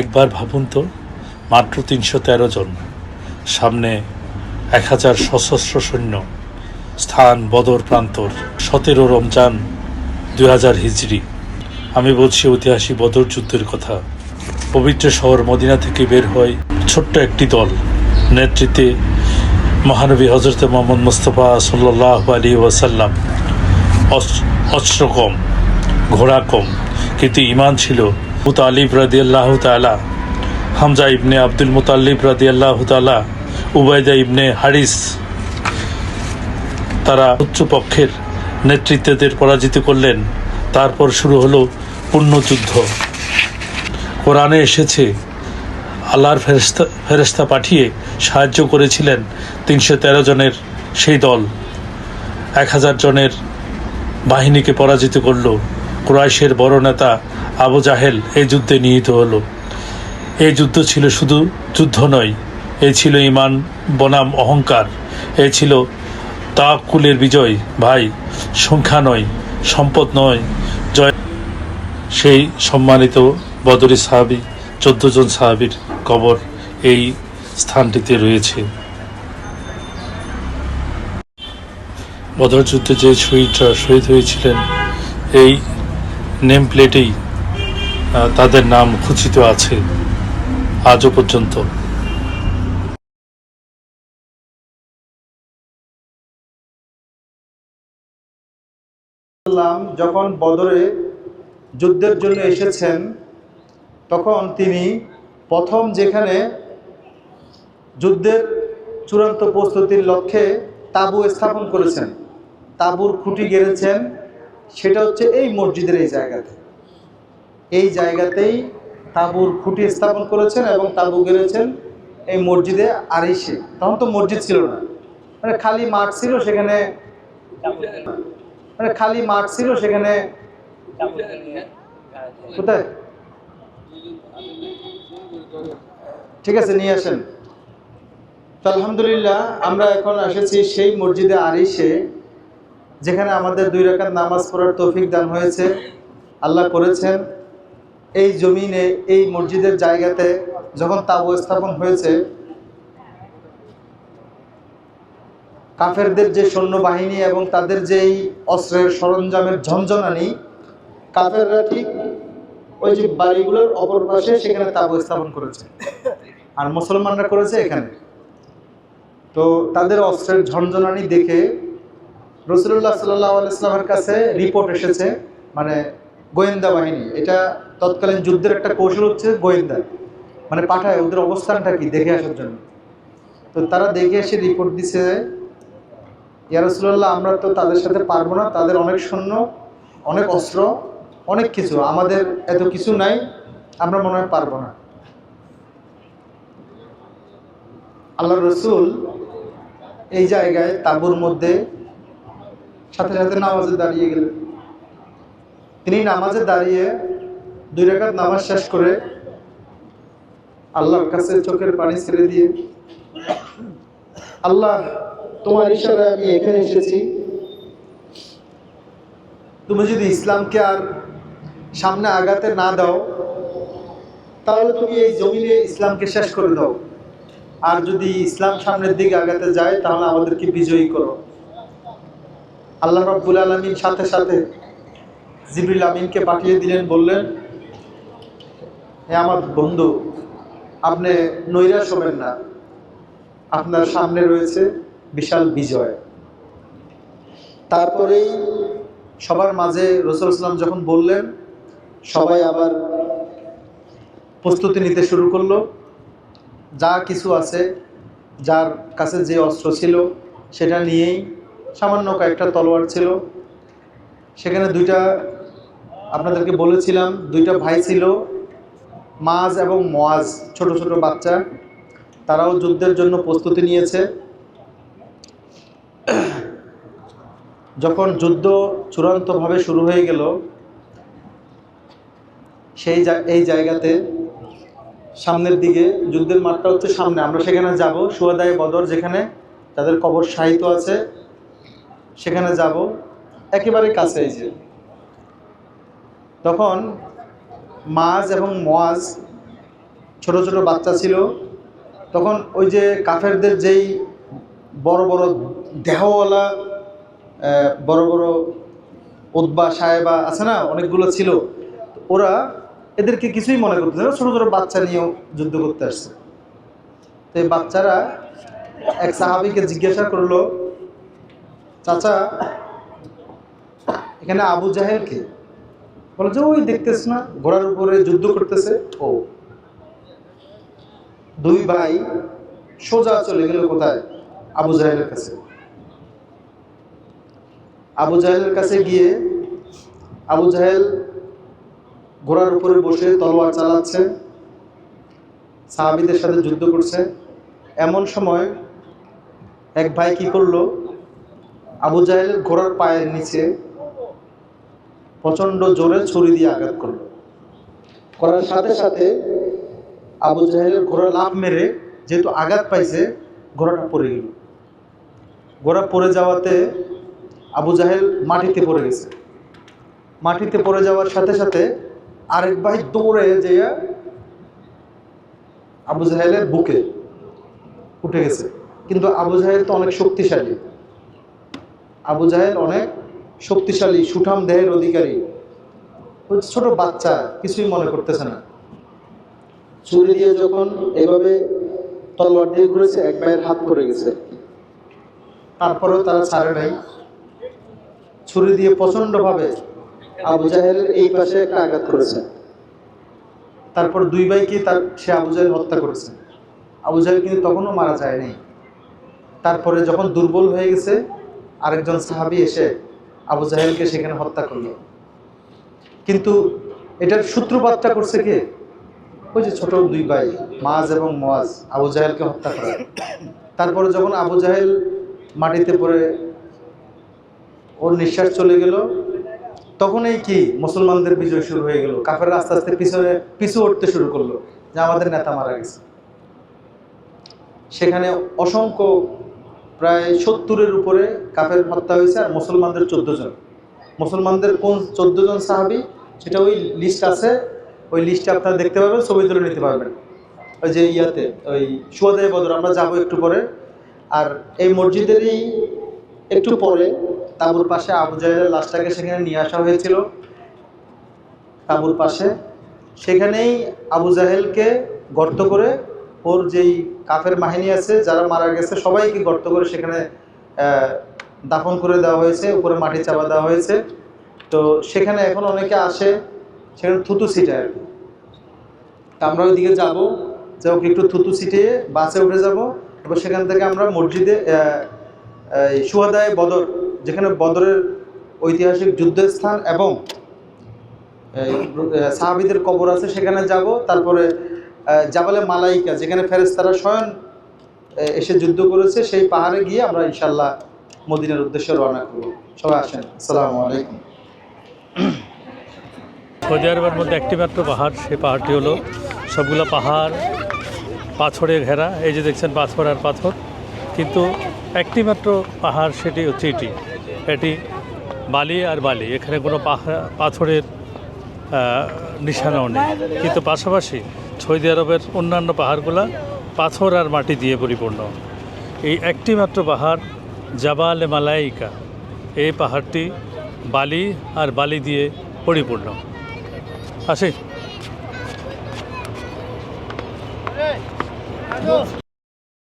একবার ভাবুন তো, মাত্র ৩১৩ জন, সামনে ১,০০০ সশস্ত্র সৈন্য, স্থান বদর প্রান্তর, ১৭ রমজান ২০০০ হিজরি। আমি বলছি ঐতিহাসিক বদর যুদ্ধের কথা। পবিত্র শহর মদিনা থেকে বের হয় ছোট্ট একটি দল, নেতৃত্বে মহানবী হজরত মোহাম্মদ মুস্তফা সাল্লাল্লাহু আলাইহি ওয়াসাল্লাম। অস্ত্র কম, ঘোড়া কম, কিন্তু ঈমান ছিল। মুতালিব রাদিয়াল্লাহু তাআলা, হামজা ইবনে আব্দুল মুতাল্লিব রাদিয়াল্লাহু তাআলা, উবাইদা ইবনে হারিস, তারা শত্রুপক্ষের নেতৃত্বদের পরাজিত করলেন। তারপর শুরু হলো পুণ্যযুদ্ধ। কোরআনে এসেছে আল্লাহর ফেরেশতা পাঠিয়ে সাহায্য করেছিলেন ৩১৩ জনের সেই দল ১,০০০ জনের বাহিনীকে পরাজিত করল। কুরাইশের বড় নেতা আবু জাহেল এই যুদ্ধে নিহত হলো। এই যুদ্ধ ছিল শুধু যুদ্ধ নয়, এই ছিল ঈমান বনাম অহংকার, এই ছিল তাওয়াক্কুলের বিজয়। ভাই, সংখ্যা নয়, সম্পদ নয়, জয়। সেই সম্মানিত বদরি সাহাবী ১৪ জন সাহাবীর কবর এই স্থানটিতে রয়েছে। বদর যুদ্ধে যে শহীদরা শহীদ হয়েছিলেন, এই নেম প্লেটেই তাদের নাম খচিত আছে আজও পর্যন্ত। যখন বদরে যুদ্ধের জন্য এসেছেন, তখন তিনি প্রথম যেখানে যুদ্ধের চূড়ান্ত প্রস্তুতির লক্ষ্যে তাঁবু স্থাপন করেছেন, তাঁবুর খুঁটি গেড়েছেন, সেটা হচ্ছে এই মসজিদের এই জায়গাতেই তাঁবুর খুঁটি স্থাপন করেছেন এবং তাঁবু গেড়েছেন এই মসজিদে আরিশে। তখন তো মসজিদ ছিল না, মানে খালি মাঠ ছিল, সেখানে কোথায়, ঠিক আছে, নিয়ে আসেন। তো আলহামদুলিল্লাহ, আমরা এখন এসেছি সেই মসজিদে আরিশে, যেখানে আমাদের 2 রাকাত নামাজ পড়ার তৌফিক দান হয়েছে, আল্লাহ করেছেন। এই জমিনে, এই মসজিদের জায়গাতে যখন তাঁবু স্থাপন হয়েছে, কাফেরদের যে সৈন্যবাহিনী এবং তাদের যেই অস্ত্রের সরঞ্জামের ঝনঝনানি, কাফেররা ঠিক ওই যে বাড়িগুলোর অপর পাশে সেখানে তাঁবু স্থাপন করেছে, আর মুসলমানরা করেছে এখানে। তো তাদের অস্ত্রের ঝনঝনানি দেখে রাসূলুল্লাহ সাল্লাল্লাহু আলাইহি ওয়াসাল্লামের কাছে রিপোর্ট এসেছে, মানে গোয়েন্দা বাহিনী, এটা তৎকালীন যুদ্ধের একটা কৌশল হচ্ছে গোয়েন্দা, মানে পাঠায় ওদের অবস্থানটা কি দেখে আসার জন্য। তো তারা দেখে এসে রিপোর্ট দিছে, ইয়া রাসূলুল্লাহ, আমরা তো তাদের সাথে পারবো না, তাদের অনেক সৈন্য, অনেক অস্ত্র, অনেক কিছু, আমাদের এত কিছু নাই, আমরা মনে হয় পারবো না। আল্লাহর রাসূল এই জায়গায় তাঁবুর মধ্যে সাথে সাথে নামাজে দাঁড়িয়ে গেলেন। তিনি নামাজে দাঁড়িয়ে 2 রাকাত নামাজ শেষ করে আল্লাহর কাছে চোখের পানি ছেড়ে দিয়ে, আল্লাহ, তোমার ইশারায় আমি এখানে এসেছি, তুমি যদি ইসলামকে আর সামনে আগাতে না দাও, তাহলে তুমি এই জমিনে ইসলামকে শেষ করে দাও, আর যদি ইসলাম সামনের দিকে আগাতে যায়, তাহলে আমাদেরকে বিজয়ী করো। আল্লাহ রাব্বুল আলামিন সাথে সাথে জিবরিল আমিনকে পাঠিয়ে দিলেন, বললেন, হে আমার বন্ধু, আপনি নৈরাশ হবেন না, আপনার সামনে রয়েছে বিশাল বিজয়। তারপরেই সবার মাঝে রাসূল সাল্লাল্লাহু আলাইহি ওয়াসাল্লাম যখন বললেন, সবাই আবার প্রস্তুতি নিতে শুরু করলো। যা কিছু আছে, যার কাছে যে অস্ত্র ছিল সেটা নিয়েই, সামান্য কয়েকটা তলোয়ার ছিল, সেখানে 2টা, আপনাদেরকে বলেছিলাম 2টা ভাই ছিল, মাজ এবং মুআজ, ছোট ছোট বাচ্চা, তারাও যুদ্ধের জন্য প্রস্তুতি নিয়েছে। যখন যুদ্ধ চূড়ান্তভাবে শুরু হয়ে গেল, এই জায়গাতে সামনের দিকে, যুদ্ধের মাঠটা হচ্ছে সামনে, আমরা সেখানে যাব, শুহাদায়ে বদর যেখানে তাদের কবর শায়িত আছে, সেখানে যাব, একেবারে কাছে। এই যে তখন মাজ এবং মুআজ ছোট ছোট বাচ্চা ছিল। তখন ওই যে কাফেরদের যেই বড় বড় দেহওয়ালা বড় বড় উতবা সাহেবা আছে না, অনেকগুলো ছিল, ওরা এদেরকে কিছুই মনে করতেছে না, ছোট ছোট বাচ্চা নিয়েও যুদ্ধ করতে আসছে। তো এই বাচ্চারা এক সাহাবীকে জিজ্ঞাসা করলো, চাচা এখানে আবু জাহেল কে? বলে যে ওই দেখতেছ না ঘোড়ার উপরে যুদ্ধ করতেছে ও। দুই ভাই সোজা চলে গেল কোথায়? আবু জাহেলের কাছে। আবু জাহেলের কাছে গিয়ে আবু জাহেল ঘোড়ার উপরে বসে তলোয়ার চালাচ্ছে, সাহাবীদের সাথে যুদ্ধ করছে। এমন সময় এক ভাই কি করলো, আবু জাহেলের ঘোড়ার পায়ের নিচে প্রচন্ড জোরে ছুরি দিয়ে আঘাত করলো। করার সাথে সাথে আবু জাহেলের ঘোড়া লাফ মেরে, যেহেতু আঘাত পাইছে, ঘোড়াটা পড়ে গেল। ঘোড়া পড়ে যাওয়াতে আবু জাহেল মাটিতে পড়ে গেছে। মাটিতে পড়ে যাওয়ার সাথে সাথে আরেক ভাই দৌড়ে যেয়ে আবু জাহেলের বুকে উঠে গেছে। কিন্তু আবু জাহেল তো অনেক শক্তিশালী, আবু জাহেল অনেক শক্তিশালী, সুঠাম দেহের অধিকারী। ছোট বাচ্চা কিছুই মনে করতেছে না। ছুরি দিয়ে যখন এভাবে তলোয়ার দিয়ে ঘুরেছে, এক ভাইয়ের হাত পড়ে গেছে। তারপরেও তারা ছাড়ে নাই, ছুরি দিয়ে প্রচন্ডভাবে আবু জাহেলের এই পাশে একটা আঘাত করেছে। তারপর দুই ভাইকে সে আবু জাহেল হত্যা করেছে। আবু জাহেল কিন্তু তখনও মারা যায়নি। তারপরে যখন দুর্বল হয়ে গেছে, আরেকজন সাহাবী এসে আবু জাহেলকে সেখানে হত্যা করলো। কিন্তু এটার সূত্রপাতটা করছে কে? ওই যে ছোট দুই ভাই মাজ এবং মুয়াজ, আবু জাহেলকে হত্যা করে। তারপরে যখন আবু জাহেল মাটিতে পড়ে ওর নিঃশ্বাস চলে গেল, তখনই কি মুসলমানদের বিজয় শুরু হয়ে গেল। কাফেররা আস্তে আস্তে পিছু উঠতে শুরু করলো যে আমাদের নেতা মারা গেছে। সেখানে অসংখ্য প্রায় 70-এর উপরে কাফের হত্যা হয়েছে, আর মুসলমানদের 14 জন। মুসলমানদের কোন 14 জন সাহাবী সেটা ওই লিস্ট আছে, ওই লিস্টে আপনারা দেখতে পাবেন, ছবি তুলে নিতে পারবেন। ওই যে ইয়াতে ওই শুহাদায়ে বদর আমরা যাবো একটু পরে। আর এই মসজিদেরই একটু পরে তাঁবুর পাশে আবু জাহেলের লাশটাকে সেখানে নিয়ে আসা হয়েছিল। তাঁবুর পাশে সেখানেই আবু জাহেলকে গর্ত করে, ওর যেই কাফের বাহিনী আছে যারা মারা গেছে সবাইকে গর্ত করে সেখানে দাফন করে দেওয়া হয়েছে, উপরে মাটি চাপা দেওয়া হয়েছে। তো সেখানে এখন অনেকে আসে, সেখানে থুতু ছিটায় আর কি। আমরা ওইদিকে যাবো, যে ওকে একটু থুতু ছিটিয়ে বাসে উঠে যাব। এবার সেখান থেকে আমরা মসজিদে শুহাদায়ে বদর, যেখানে বদরের ঐতিহাসিক যুদ্ধস্থান এবং সাহাবীদের কবর আছে, সেখানে যাব। তারপরে জাবালে মালাইকা, যেখানে ফেরেশতারা স্বয়ং এসে যুদ্ধ করেছে, সেই পাহাড়ে গিয়ে আমরা ইনশাআল্লাহ মদিনার উদ্দেশ্যে রওনা করব। সবাই আসেন। আসসালামু আলাইকুম। সৌদি আরবের মধ্যে একটি মাত্র পাহাড়, সেই পাহাড়টি হলো, সবগুলো পাহাড় পাথরে ঘেরা। এই যে দেখছেন পাথর আর পাথর, কিন্তু একটি মাত্র পাহাড়, সেটি হচ্ছে এটি বালি আর বালি। এখানে কোনো পাথরের নিশানাও নেই। কিন্তু পাশাপাশি সৌদি আরবের অন্যান্য পাহাড়গুলো পাথর আর মাটি দিয়ে পরিপূর্ণ। এই একটি মাত্র পাহাড় জাবালে মালাইকা, এই পাহাড়টি বালি আর বালি দিয়ে পরিপূর্ণ। আসি।